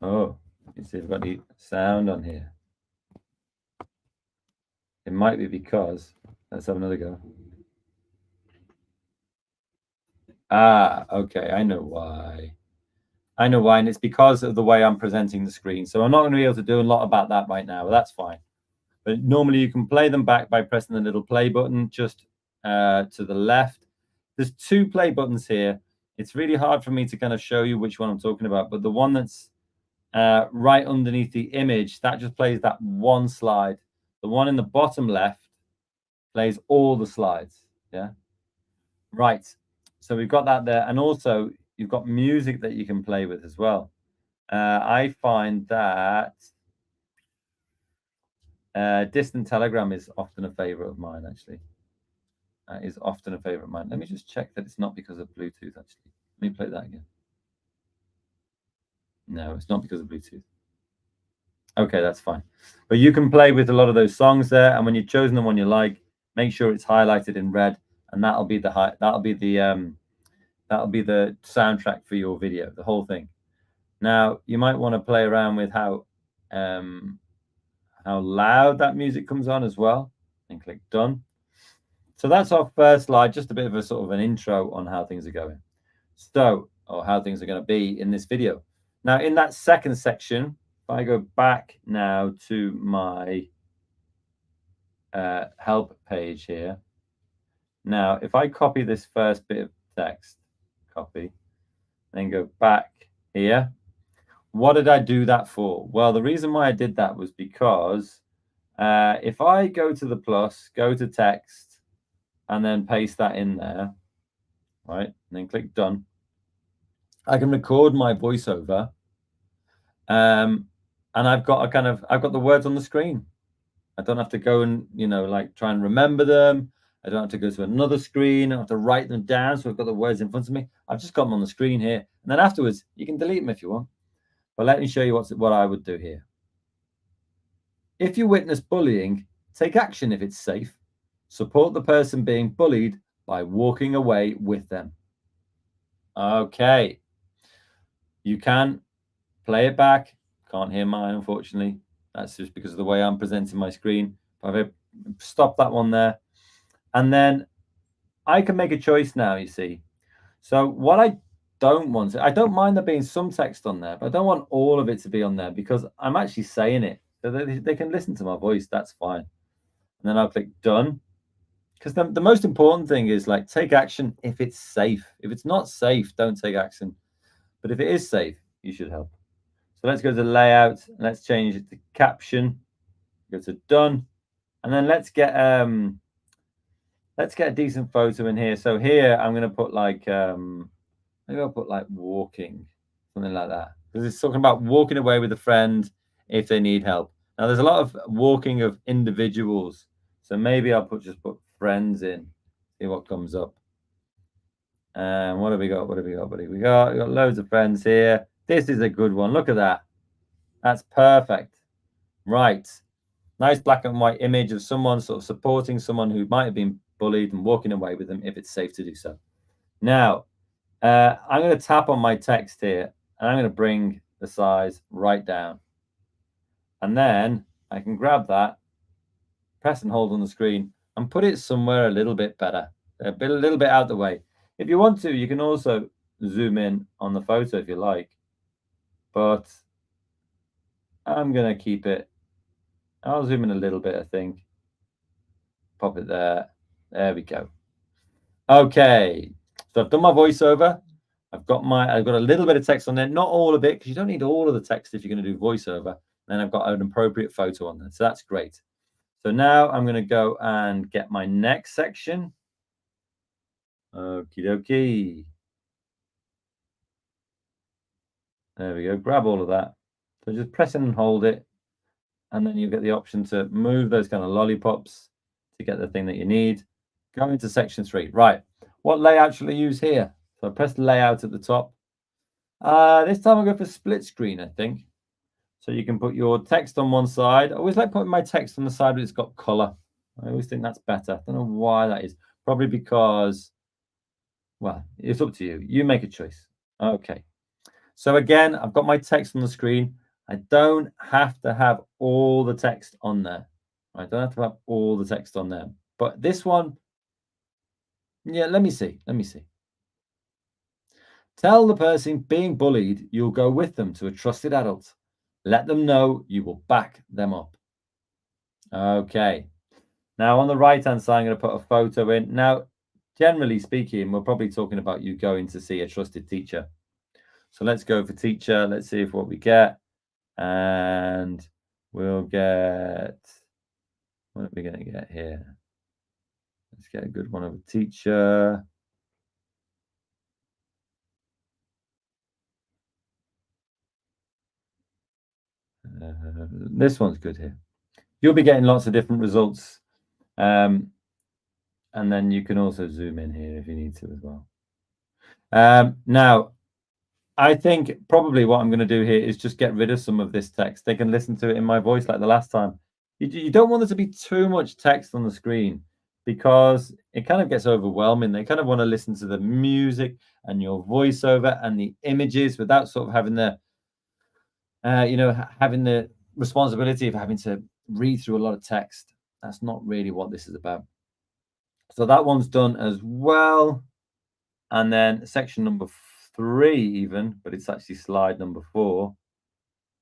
Oh, you see I've got the sound on here. It might be because, let's have another go. Ah, okay, I know why. And it's because of the way I'm presenting the screen. So I'm not going to be able to do a lot about that right now, but that's fine. But normally you can play them back by pressing the little play button just to the left. There's two play buttons here. It's really hard for me to kind of show you which one I'm talking about, but the one that's right underneath the image, that just plays that one slide. The one in the bottom left plays all the slides. Yeah. Right. So we've got that there. And also you've got music that you can play with as well. I find that Distant Telegram is often a favorite of mine, actually. Is often a favorite of mine. Let me just check that it's not because of Bluetooth, actually. Let me play that again. No, it's not because of Bluetooth. Okay, that's fine. But you can play with a lot of those songs there, and when you've chosen the one you like, make sure it's highlighted in red, and that'll be the soundtrack for your video, the whole thing. Now, you might want to play around with how loud that music comes on as well, and click done. So that's our first slide, just a bit of a sort of an intro on how things are going. So, or how things are going to be in this video. Now, in that second section, if I go back now to my help page here. Now, if I copy this first bit of text, copy, then go back here. What did I do that for? Well, the reason why I did that was because if I go to the plus, go to text, and then paste that in there, right, and then click done, I can record my voiceover, and I've got the words on the screen. I don't have to go and like try and remember them. I don't have to go to another screen. I don't have to write them down. So I've got the words in front of me. I've just got them on the screen here, and then afterwards you can delete them if you want. But let me show you what I would do here. If you witness bullying, take action if it's safe. Support the person being bullied by walking away with them. Okay. You can play it back. Can't hear mine, unfortunately. That's just because of the way I'm presenting my screen. I've stopped that one there. And then I can make a choice now, you see. So what I don't want, I don't mind there being some text on there, but I don't want all of it to be on there because I'm actually saying it. So they can listen to my voice, that's fine. And then I'll click done. Because the most important thing is like take action if it's safe. If it's not safe, don't take action. But if it is safe, you should help. So let's go to layout and let's change it to caption. Go to done. And then let's get a decent photo in here. So here I'm going to put like maybe I'll put like walking, something like that, because it's talking about walking away with a friend if they need help. Now there's a lot of walking of individuals, so maybe I'll just put friends in, see what comes up. And what have we got? What have we got, buddy? We got loads of friends here. This is a good one. Look at that. That's perfect. Right. Nice black and white image of someone sort of supporting someone who might have been bullied and walking away with them if it's safe to do so. Now, I'm going to tap on my text here and I'm going to bring the size right down. And then I can grab that, press and hold on the screen and put it somewhere a little bit better, a little bit out the way. If you want to, you can also zoom in on the photo if you like, but I'm going to keep it. I'll zoom in a little bit, I think. Pop it there. There we go. Okay, so I've done my voiceover. I've got a little bit of text on there, not all of it, because you don't need all of the text if you're going to do voiceover. Then I've got an appropriate photo on there, so that's great. So now I'm going to go and get my next section. Okie dokie. There we go. Grab all of that. So just press in and hold it, and then you get the option to move those kind of lollipops to get the thing that you need. Go into section 3. Right. What layout shall I use here? So I press layout at the top. This time I'll go for split screen, I think. So you can put your text on one side. I always like putting my text on the side where it's got color. I always think that's better. I don't know why that is. Probably because, well, it's up to you. You make a choice. Okay. So again, I've got my text on the screen. I don't have to have all the text on there. I don't have to have all the text on there. But this one, yeah, let me see. Let me see. Tell the person being bullied you'll go with them to a trusted adult. Let them know you will back them up. Okay. Now, on the right-hand side, I'm going to put a photo in. Now, generally speaking, we're probably talking about you going to see a trusted teacher. So let's go for teacher. Let's see if what we get. And we'll get, what are we going to get here? Let's get a good one of a teacher. This one's good here. You'll be getting lots of different results. And then you can also zoom in here if you need to as well. Now, I think probably what I'm going to do here is just get rid of some of this text. They can listen to it in my voice like the last time. You don't want there to be too much text on the screen because it kind of gets overwhelming. They kind of want to listen to the music and your voiceover and the images without sort of having the, having the responsibility of having to read through a lot of text. That's not really what this is about. So that one's done as well. And then section number 3 even, but it's actually slide number 4.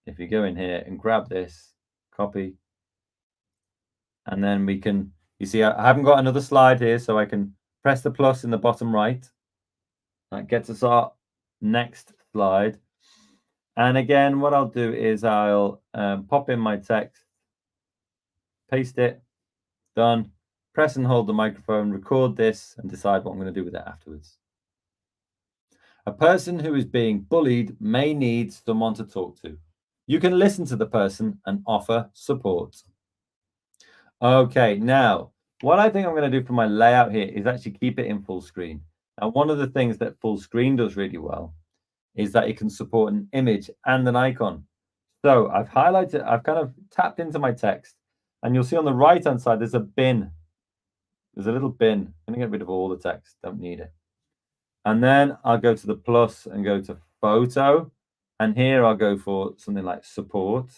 If you go in here and grab this, copy, and then we can, you see, I haven't got another slide here, so I can press the plus in the bottom right. That gets us our next slide. And again, what I'll do is I'll pop in my text, paste it, done, press and hold the microphone, record this, and decide what I'm going to do with it afterwards. A person who is being bullied may need someone to talk to. You can listen to the person and offer support. Okay, now, what I think I'm going to do for my layout here is actually keep it in full screen. Now, one of the things that full screen does really well is that it can support an image and an icon. So I've highlighted, I've kind of tapped into my text, and you'll see on the right-hand side, there's a bin. There's a little bin. I'm going to get rid of all the text, don't need it. And then I'll go to the plus and go to photo. And here I'll go for something like support.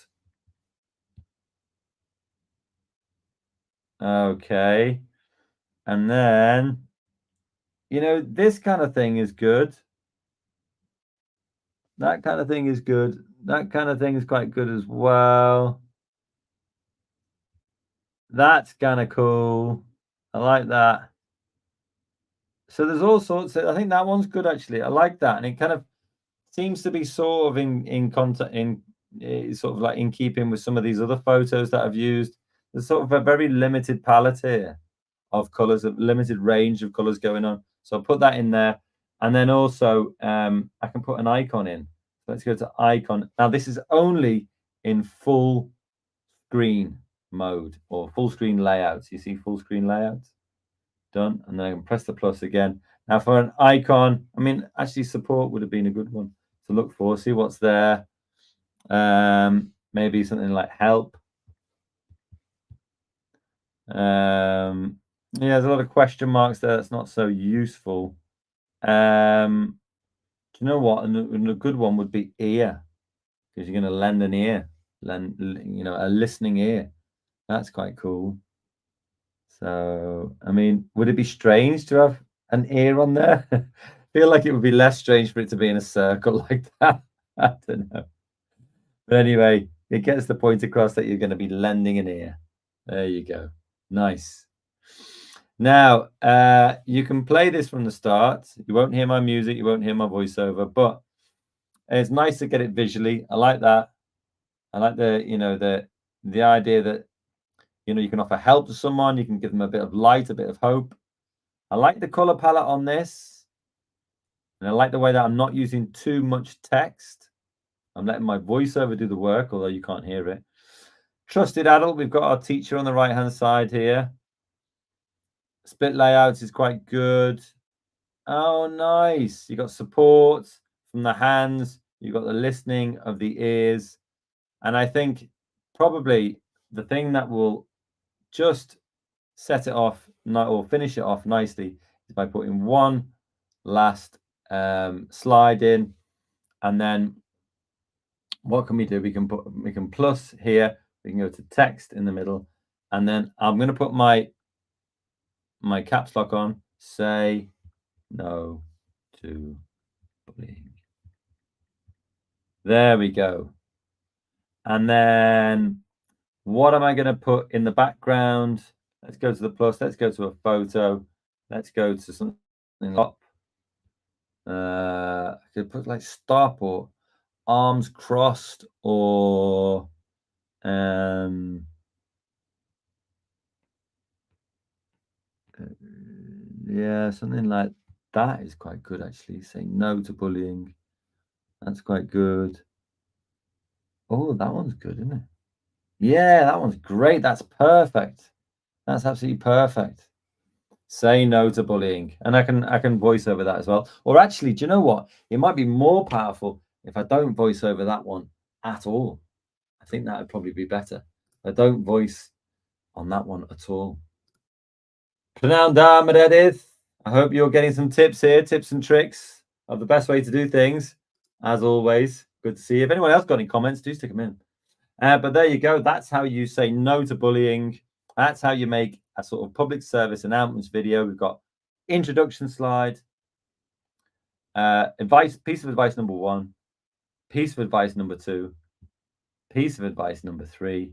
Okay. And then, this kind of thing is good. That kind of thing is good. That kind of thing is quite good as well. That's kind of cool. I like that. So there's all sorts of, I think that one's good actually. I like that. And it kind of seems to be sort of in contact sort of like in keeping with some of these other photos that I've used. There's sort of a very limited palette here of colors, a limited range of colors going on. So I'll put that in there. And then also I can put an icon in. So let's go to icon. Now this is only in full screen mode or full screen layouts. You see full screen layouts? Done. And then I can press the plus again. Now for an icon, I mean, actually support would have been a good one to look for, see what's there. Maybe something like help. Yeah, there's a lot of question marks there. That's not so useful. Do you know what? And a good one would be ear, because you're going to lend an ear, a listening ear. That's quite cool. So, I mean, would it be strange to have an ear on there? I feel like it would be less strange for it to be in a circle like that. I don't know. But anyway, it gets the point across that you're going to be lending an ear. There you go. Nice. Now, you can play this from the start. You won't hear my music. You won't hear my voiceover, but it's nice to get it visually. I like that. I like the idea that, you can offer help to someone. You can give them a bit of light, a bit of hope. I like the color palette on this. And I like the way that I'm not using too much text. I'm letting my voiceover do the work, although you can't hear it. Trusted adult, we've got our teacher on the right-hand side here. Split layouts is quite good. Oh, nice. You got support from the hands. You've got the listening of the ears. And I think probably the thing that will just set it off or finish it off nicely is by putting one last slide in, and then what can we do? We can plus here. We can go to text in the middle, and then I'm going to put my caps lock on. Say no to bullying. There we go. And then what am I going to put in the background? Let's go to the plus. Let's go to a photo. Let's go to something up. I could put like stop or arms crossed or yeah, something like that is quite good actually. Say no to bullying. That's quite good. Oh, that one's good, isn't it? Yeah, that one's great. That's perfect. That's absolutely perfect. Say no to bullying. And I can voice over that as well. Or actually, do you know what? It might be more powerful if I don't voice over that one at all. I think that would probably be better. I don't voice on that one at all. Pranam Meredith. I hope you're getting some tips here, tips and tricks of the best way to do things. As always, good to see you. If anyone else got any comments, do stick them in. But there you go. That's how you say no to bullying. That's how you make a sort of public service announcements video. We've got introduction slide, piece of advice number 1, piece of advice number 2, piece of advice number 3,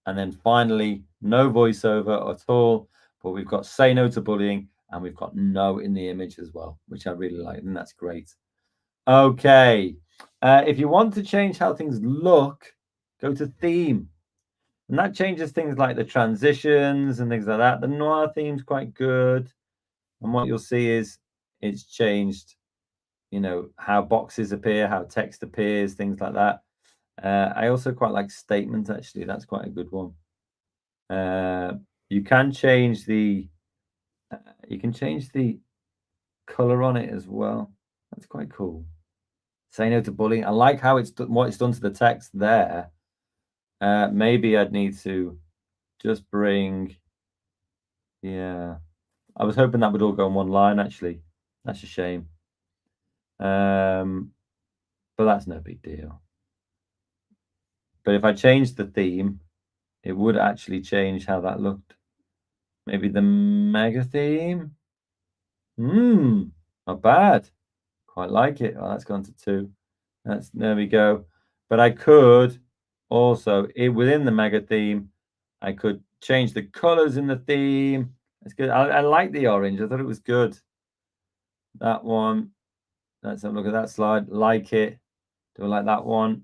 and then finally no voiceover at all. But we've got say no to bullying, and we've got no in the image as well, which I really like, and that's great. Okay, if you want to change how things look, go to theme. And that changes things like the transitions and things like that. The noir theme's quite good. And what you'll see is it's changed, how boxes appear, how text appears, things like that. I also quite like statement, actually. That's quite a good one. You can change the color on it as well. That's quite cool. Say no to bullying. I like how what it's done to the text there. Maybe I'd need to just bring, yeah. I was hoping that would all go in one line, actually. That's a shame. But that's no big deal. But if I changed the theme, it would actually change how that looked. Maybe the mega theme? Not bad. Quite like it. Oh, that's gone to 2. There we go. But I could also, within the mega theme, I could change the colors in the theme. That's good. I like the orange. I thought it was good. That one. Let's have a look at that slide. Like it. Do I like that one?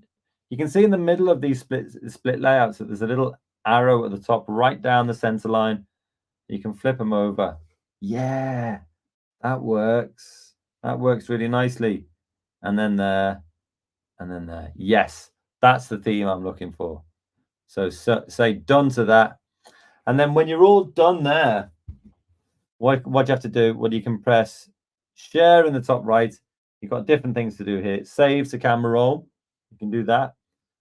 You can see in the middle of these split layouts that there's a little arrow at the top, right down the center line. You can flip them over. Yeah, that works. That works really nicely. And then there, and then there. Yes, that's the theme I'm looking for. So say done to that. And then when you're all done there, what do you have to do? Well, you can press share in the top right. You've got different things to do here. Save to camera roll. You can do that.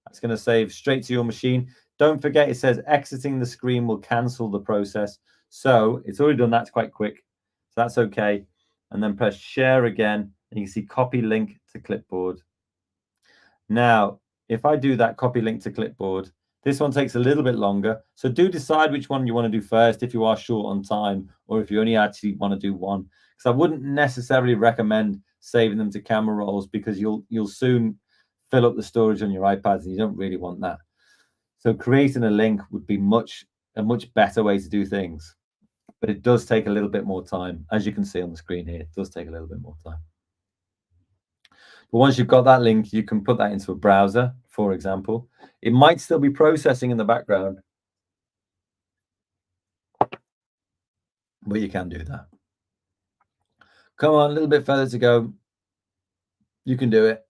That's going to save straight to your machine. Don't forget, it says exiting the screen will cancel the process. So it's already done. That's quite quick. So that's okay. And then press share again. And you can see copy link to clipboard. Now, if I do that copy link to clipboard, this one takes a little bit longer. So do decide which one you want to do first if you are short on time, or if you only actually want to do one. Because I wouldn't necessarily recommend saving them to camera rolls, because you'll soon fill up the storage on your iPads, and you don't really want that. So creating a link would be a much better way to do things. But it does take a little bit more time. As you can see on the screen here, it does take a little bit more time. But once you've got that link, you can put that into a browser, for example. It might still be processing in the background, but you can do that. Come on, a little bit further to go. You can do it.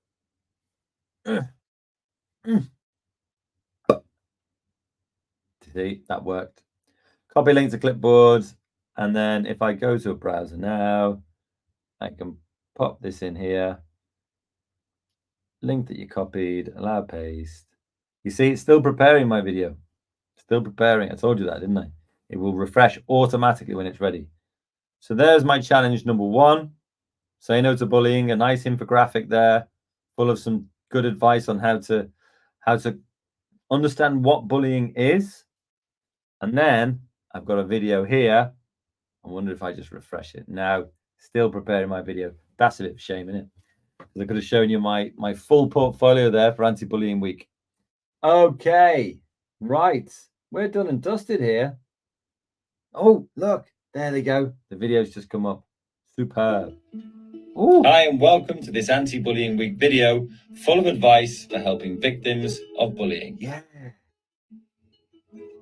See, that worked. Copy link to clipboard. And then if I go to a browser now, I can pop this in here. Link that you copied, allow paste. You see, it's still preparing my video. Still preparing. I told you that, didn't I? It will refresh automatically when it's ready. So there's my challenge number 1. Say no to bullying. A nice infographic there, full of some good advice on how to understand what bullying is. And then I've got a video here. I wonder if I just refresh it now. Still preparing my video. That's a bit of a shame, isn't it? Because I could have shown you my full portfolio there for Anti-Bullying Week. Okay, right. We're done and dusted here. Oh, look, there they go. The video's just come up. Superb. Ooh. Hi, and welcome to this Anti-Bullying Week video full of advice for helping victims of bullying. Yeah.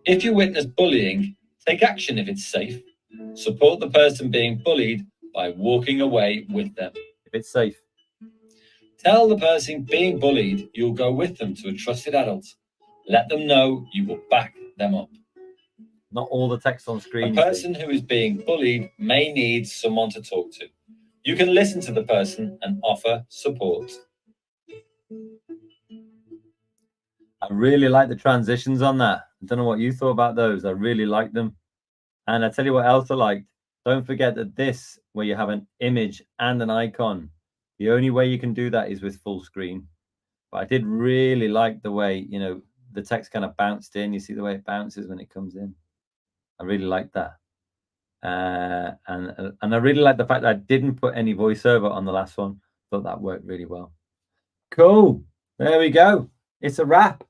If you witness bullying, take action if it's safe. Support the person being bullied by walking away with them. If it's safe. Tell the person being bullied you'll go with them to a trusted adult. Let them know you will back them up. Not all the text on screen. A person who is being bullied may need someone to talk to. You can listen to the person and offer support. I really like the transitions on that. I don't know what you thought about those. I really like them. And I tell you what else I liked. Don't forget that this, where you have an image and an icon, the only way you can do that is with full screen. But I did really like the way, you know, the text kind of bounced in. You see the way it bounces when it comes in. I really like that. And I really like the fact that I didn't put any voiceover on the last one. Thought that worked really well. Cool. There we go. It's a wrap.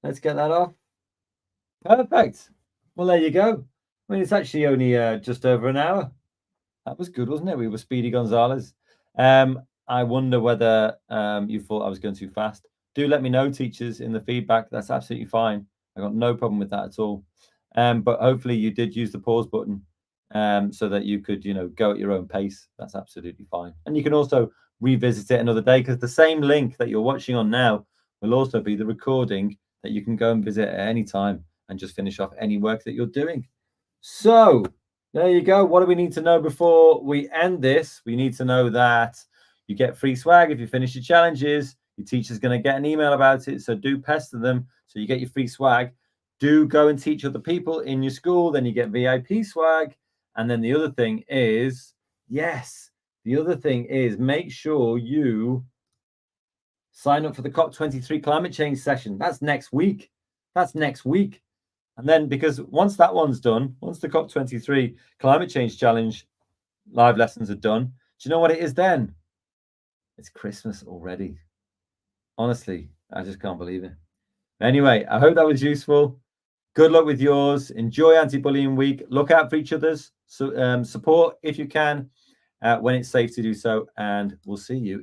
Let's get that off. Perfect. Well, there you go. I mean, it's actually only just over an hour. That was good, wasn't it? We were Speedy Gonzalez. I wonder whether you thought I was going too fast. Do let me know, teachers, in the feedback. That's absolutely fine. I got no problem with that at all. But hopefully you did use the pause button so that you could, you know, go at your own pace. That's absolutely fine. And you can also revisit it another day, because the same link that you're watching on now will also be the recording that you can go and visit at any time and just finish off any work that you're doing. So there you go. What do we need to know before we end this? We need to know that you get free swag if you finish your challenges. Your teacher's going to get an email about it, so do pester them so you get your free swag. Do go and teach other people in your school, then you get VIP swag. And then the other thing is, make sure you sign up for the COP23 climate change session. That's next week. And then, because once that one's done, once the COP23 climate change challenge live lessons are done, do you know what it is then? It's Christmas already. Honestly, I just can't believe it. Anyway, I hope that was useful. Good luck with yours. Enjoy Anti-Bullying Week. Look out for each other's support if you can, when it's safe to do so. And we'll see you